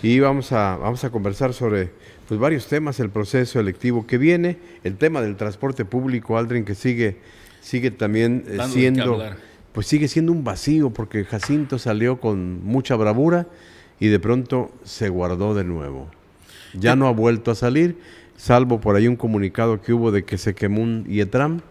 y vamos a conversar sobre pues, varios temas, el proceso electivo que viene, el tema del transporte público, Aldrin, que sigue también Dando de qué siendo, hablar. pues sigue siendo un vacío, porque Jacinto salió con mucha bravura y de pronto se guardó de nuevo. Ya Te- no ha vuelto a salir, salvo por ahí un comunicado que hubo de que se quemó un IETRAM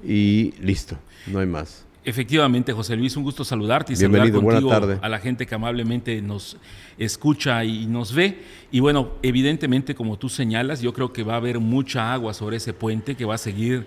y listo, no hay más. Efectivamente, José Luis, un gusto saludarte y saludar Bienvenido, buena contigo tarde. a la gente que amablemente nos escucha y nos ve. Y bueno, evidentemente, como tú señalas, yo creo que va a haber mucha agua sobre ese puente que va a seguir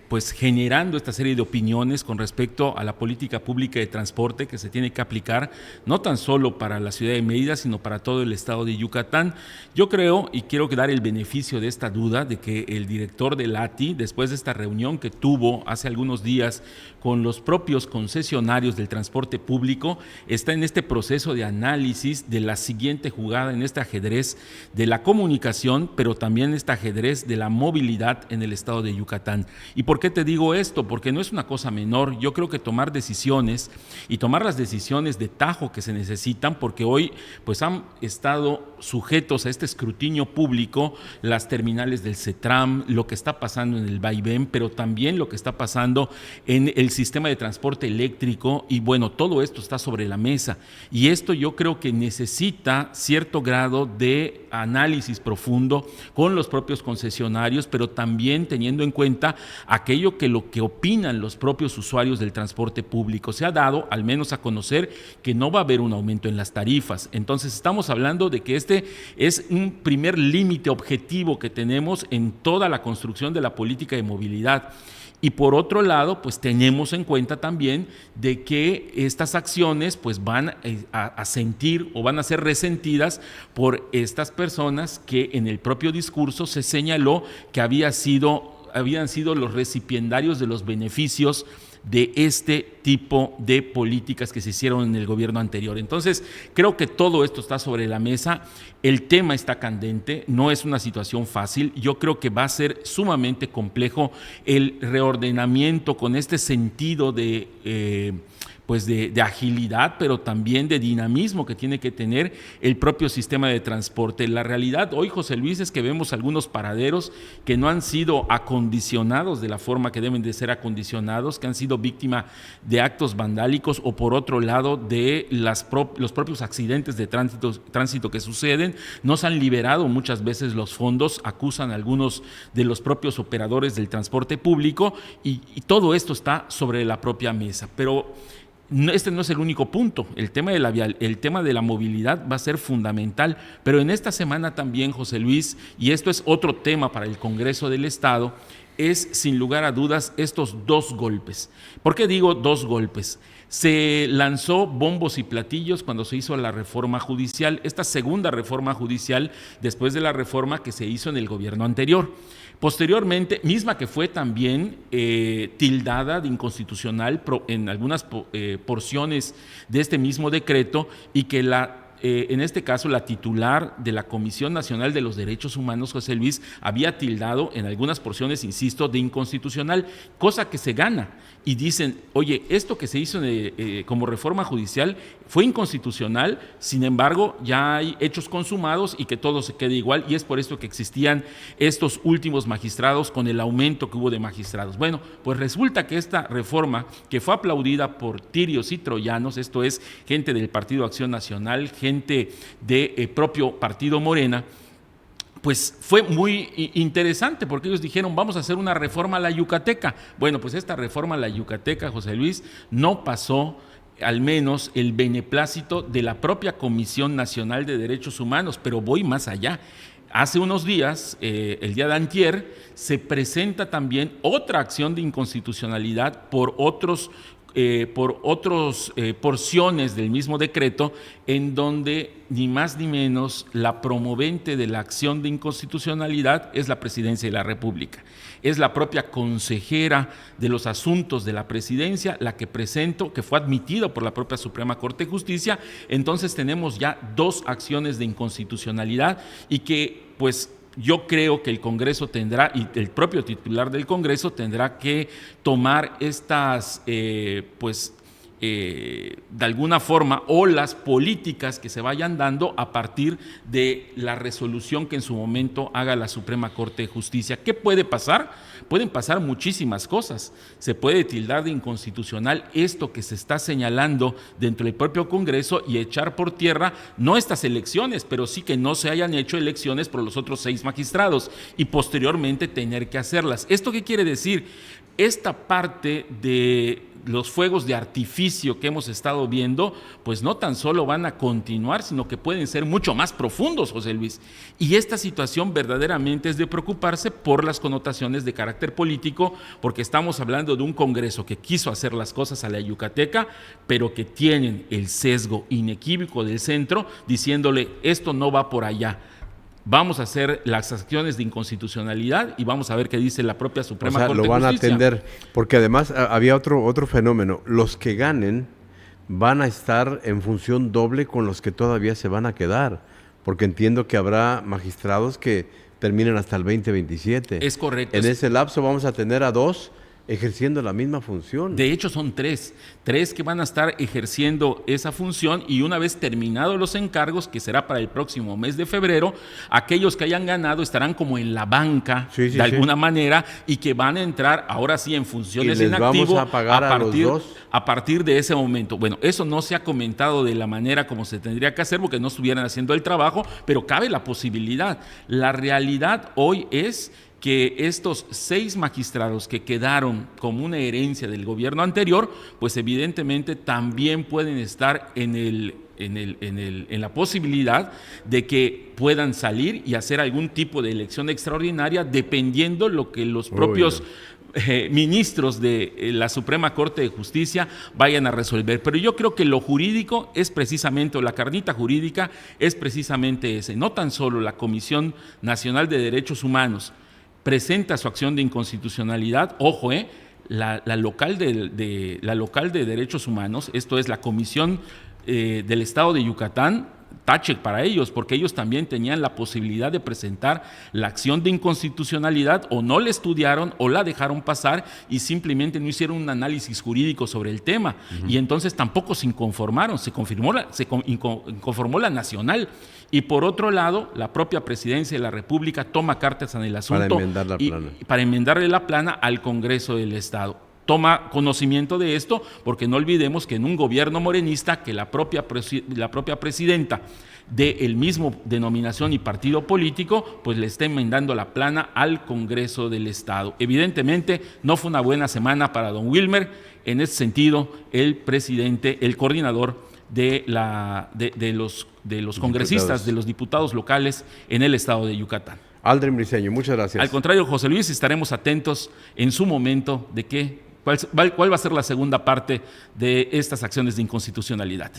pues generando esta serie de opiniones con respecto a la política pública de transporte que se tiene que aplicar no tan solo para la ciudad de Mérida, sino para todo el estado de Yucatán. Yo creo y quiero dar el beneficio de esta duda de que el director del ATI, después de esta reunión que tuvo hace algunos días con los propios concesionarios del transporte público, está en este proceso de análisis de la siguiente jugada en este ajedrez de la comunicación, pero también este ajedrez de la movilidad en el estado de Yucatán. ¿Y por qué te digo esto? Porque no es una cosa menor. Yo creo que tomar decisiones y tomar las decisiones de tajo que se necesitan, porque hoy pues han estado sujetos a este escrutinio público las terminales del CETRAM, lo que está pasando en el vaivén, pero también lo que está pasando en el sistema de transporte eléctrico, y bueno, todo esto está sobre la mesa, y esto yo creo que necesita cierto grado de análisis profundo con los propios concesionarios, pero también teniendo en cuenta aquello que lo que opinan los propios usuarios del transporte público. Se ha dado al menos a conocer que no va a haber un aumento en las tarifas. Entonces estamos hablando de que este es un primer límite objetivo que tenemos en toda la construcción de la política de movilidad. Y por otro lado, pues tenemos en cuenta también de que estas acciones pues van a sentir o van a ser resentidas por estas personas que en el propio discurso se señaló que habían sido los recipiendarios de los beneficios de este tipo de políticas que se hicieron en el gobierno anterior. Entonces, creo que todo esto está sobre la mesa, el tema está candente, no es una situación fácil, yo creo que va a ser sumamente complejo el reordenamiento con este sentido pues de agilidad, pero también de dinamismo que tiene que tener el propio sistema de transporte. La realidad hoy, José Luis, es que vemos algunos paraderos que no han sido acondicionados de la forma que deben de ser acondicionados, que han sido víctima de actos vandálicos o por otro lado de los propios accidentes de tránsito que suceden. No se han liberado muchas veces los fondos, acusan a algunos de los propios operadores del transporte público y todo esto está sobre la propia mesa. Pero este no es el único punto. El tema de la movilidad va a ser fundamental, pero en esta semana también, José Luis, y esto es otro tema para el Congreso del Estado, es sin lugar a dudas estos dos golpes. ¿Por qué digo dos golpes? Se lanzó bombos y platillos cuando se hizo la reforma judicial, esta segunda reforma judicial después de la reforma que se hizo en el gobierno anterior. Posteriormente, misma que fue también tildada de inconstitucional en algunas porciones de este mismo decreto y que en este caso la titular de la Comisión Nacional de los Derechos Humanos, José Luis, había tildado en algunas porciones, insisto, de inconstitucional, cosa que se gana. Y dicen, oye, esto que se hizo como reforma judicial fue inconstitucional, sin embargo, ya hay hechos consumados y que todo se quede igual, y es por esto que existían estos últimos magistrados con el aumento que hubo de magistrados. Bueno, pues resulta que esta reforma, que fue aplaudida por tirios y troyanos, esto es, gente del Partido Acción Nacional, gente del propio Partido Morena, pues fue muy interesante porque ellos dijeron vamos a hacer una reforma a la yucateca. Bueno, pues esta reforma a la yucateca, José Luis, no pasó al menos el beneplácito de la propia Comisión Nacional de Derechos Humanos, pero voy más allá. Hace unos días, el día de antier, se presenta también otra acción de inconstitucionalidad por otros porciones del mismo decreto, en donde ni más ni menos la promovente de la acción de inconstitucionalidad es la Presidencia de la República. Es la propia consejera de los asuntos de la presidencia la que presentó, que fue admitida por la propia Suprema Corte de Justicia. Entonces tenemos ya dos acciones de inconstitucionalidad y que pues yo creo que el Congreso tendrá, y el propio titular del Congreso tendrá que tomar estas de alguna forma, o las políticas que se vayan dando a partir de la resolución que en su momento haga la Suprema Corte de Justicia. ¿Qué puede pasar? Pueden pasar muchísimas cosas. Se puede tildar de inconstitucional esto que se está señalando dentro del propio Congreso y echar por tierra no estas elecciones, pero sí que no se hayan hecho elecciones por los otros 6 magistrados y posteriormente tener que hacerlas. ¿Esto qué quiere decir? Esta parte de los fuegos de artificio que hemos estado viendo, pues no tan solo van a continuar, sino que pueden ser mucho más profundos, José Luis. Y esta situación verdaderamente es de preocuparse por las connotaciones de carácter político, porque estamos hablando de un Congreso que quiso hacer las cosas a la yucateca, pero que tienen el sesgo inequívoco del centro, diciéndole, esto no va por allá. Vamos a hacer las acciones de inconstitucionalidad y vamos a ver qué dice la propia Suprema Corte de Justicia. Lo van a atender, porque además había otro fenómeno. Los que ganen van a estar en función doble con los que todavía se van a quedar, porque entiendo que habrá magistrados que terminen hasta el 2027. Es correcto. En ese lapso vamos a tener a 2 ejerciendo la misma función. De hecho son 3 que van a estar ejerciendo esa función, y una vez terminados los encargos, que será para el próximo mes de febrero, aquellos que hayan ganado estarán como en la banca de alguna manera, y que van a entrar ahora sí en funciones en activo vamos a pagar a los 2 a partir de ese momento. Bueno, eso no se ha comentado de la manera como se tendría que hacer, porque no estuvieran haciendo el trabajo, pero cabe la posibilidad. La realidad hoy es que estos 6 magistrados que quedaron como una herencia del gobierno anterior, pues evidentemente también pueden estar en la posibilidad de que puedan salir y hacer algún tipo de elección extraordinaria, dependiendo lo que los propios ministros de la Suprema Corte de Justicia vayan a resolver. Pero yo creo que lo jurídico es precisamente, o la carnita jurídica es precisamente ese. No tan solo la Comisión Nacional de Derechos Humanos presenta su acción de inconstitucionalidad, ojo, la local de Derechos Humanos, esto es la Comisión del Estado de Yucatán, tache para ellos, porque ellos también tenían la posibilidad de presentar la acción de inconstitucionalidad, o no la estudiaron o la dejaron pasar y simplemente no hicieron un análisis jurídico sobre el tema, y entonces tampoco se inconformaron, se conformó la nacional. Y por otro lado, la propia Presidencia de la República toma cartas en el asunto para enmendarle la plana al Congreso del Estado. Toma conocimiento de esto, porque no olvidemos que en un gobierno morenista, que la propia presidenta del mismo denominación y partido político, pues le está enmendando la plana al Congreso del Estado. Evidentemente no fue una buena semana para don Wilmer. En ese sentido, el presidente, el coordinador de los congresistas, de los diputados locales en el estado de Yucatán. Aldrin Briceño, muchas gracias. Al contrario, José Luis, estaremos atentos en su momento de cuál va a ser la segunda parte de estas acciones de inconstitucionalidad.